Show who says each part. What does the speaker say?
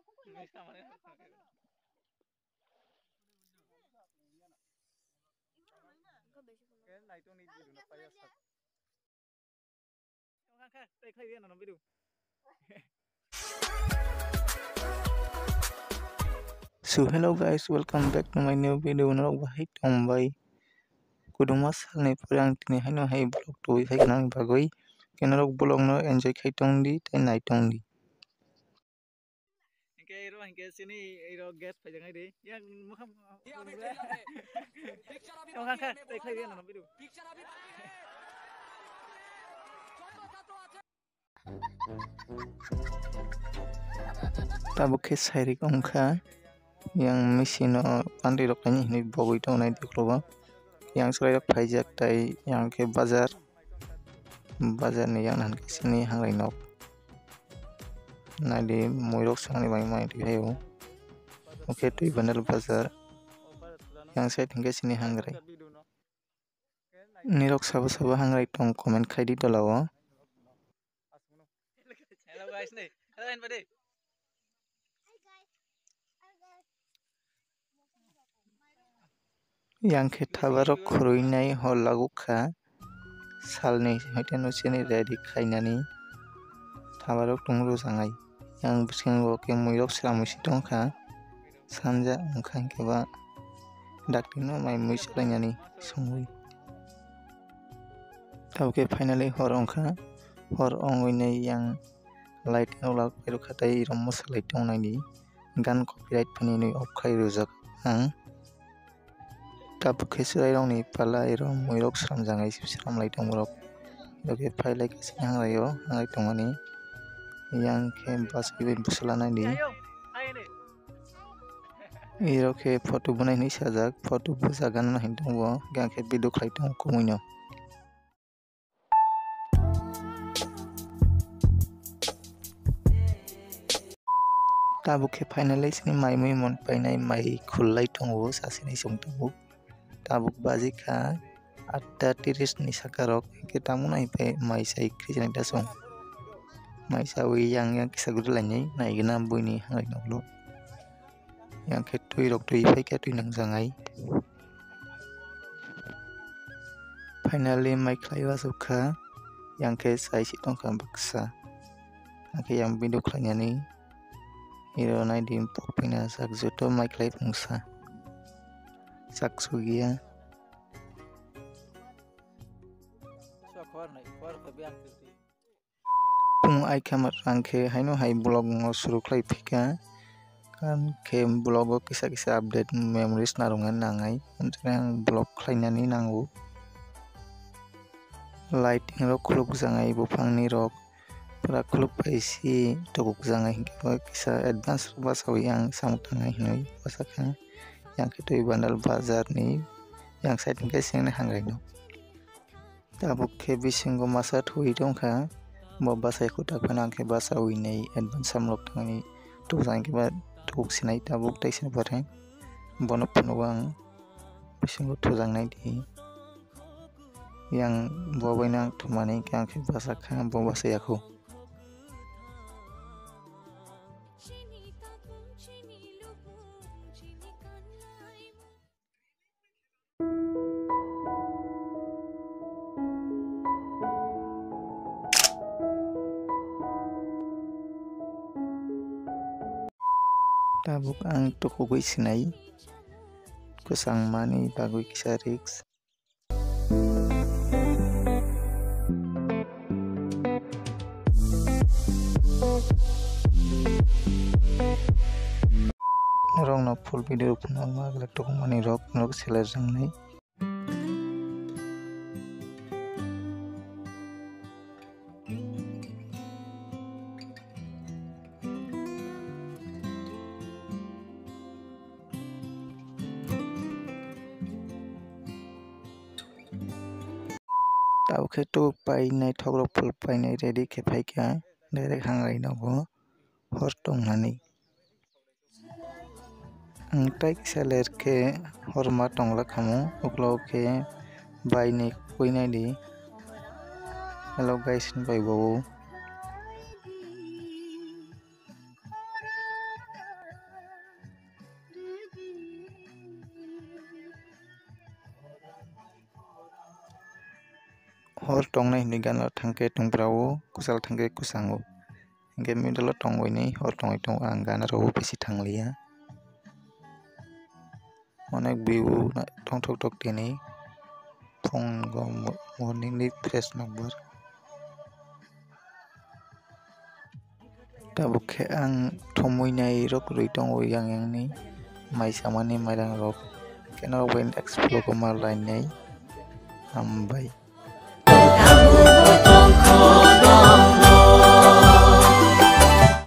Speaker 1: So hello guys, welcome back to my new video. Narok bahai tombai kuduma salni pore ang tini haino hai vlog toi hai nang bagoi kenarok vlog no enjoy khai tongdi tai nai tongdi. Hingke sini gas pajangai di yang mukham tai khai na video. Tabuk ke sairik ongkha yang mesin pandai rok tani hini bogoi tong nai dikloba yang serai rok paijak tai yang ke bazar ni yang nan sini hangai nok nai di moirok sangni bai mai di hayo oke tui bandar bazar yang saya tinggal sini hangrai nirok sabo hangrai tong comment khai di dolawa. Hello guys nih. Hello everybody. Yang ke tabarok khurui hol lagukha salni hoite no sini ready khainani tabarok tungro jangai yang bisingo ke moirok sramusi tongkha sanja ongkha keba daktino mai mui salainani songui tabke finally hor ongkha hor ongoinai yang light olak pero khatai rom mosalai tongnani gan copyright pani noi off khai rojak ang tabke serai rongni pala rom moirok sram jangai sram lai tongrok oke failai kasing hangrayo hangai tongmani yang ke bas ibin busalanai di iroke photo bunai ni sajak photo bujagan na hindongbo yang ke video khlai tong kumuino. Tabuk ke finally sini mai mui mon painai mai khullai tongo sasini songtongo tabuk bajika 8:30 ni sakarok ke tamu nai pe mai sai krijani dasong mai sawi yang kisa gudulani nai gina buini hangai noklo yang ke tui rok tui pai ke tui nang jangai finally mai khlaiwa sukha yang ke sai si tongkha baksa ke yang video khlainani hero nai dim pokpina sak joto mai khlai pungsa sak sugia pung ai kamar rangke haino hai blog ngo suru khlai phika kan ke blog kisa update memories narongan nangai anjang blog khlainani nangu lighting rok khuluk jangai bufangni rok pura khuluk paisi tokuk jangai hingke kisa advance basawi yang samtangai hinoi basakha yang ke tui bandal bazar ni yang side hingke singna hangrai no tabuk ke bisingo masa thui tongkha bo basai khutak phana ke basawi nei advance samlok tangani to jang ke ba tuk sinai tabuk taisina bareng bono phunwang bisingo thujangnai di yang bobaina thumani yang ke basakha bo basai aku tabuk ang tokugui sinai kusang mani bagui kisa riks rong no full video punang maglak tokumani rok selar jangnai tabuk ke to painai thogrok full painai ready ke phaika direct hangrai nogo hor tongnani angtai seller ke horma tongla khamu uklo ke bainai koinai di hello guys bai bo hor tongnai hini gana thangke tongbrao kusal thangke kusango hingke middle o tongoi ni hor tongoi tongo ang gana rok bisi thanglia onek view tongthok tok tini phungo morning ni fresh nokbar tabuk khe ang thomui nai rok rui tongo yang ni maisamani mairang rok kena bai explore ko mar line nei hambai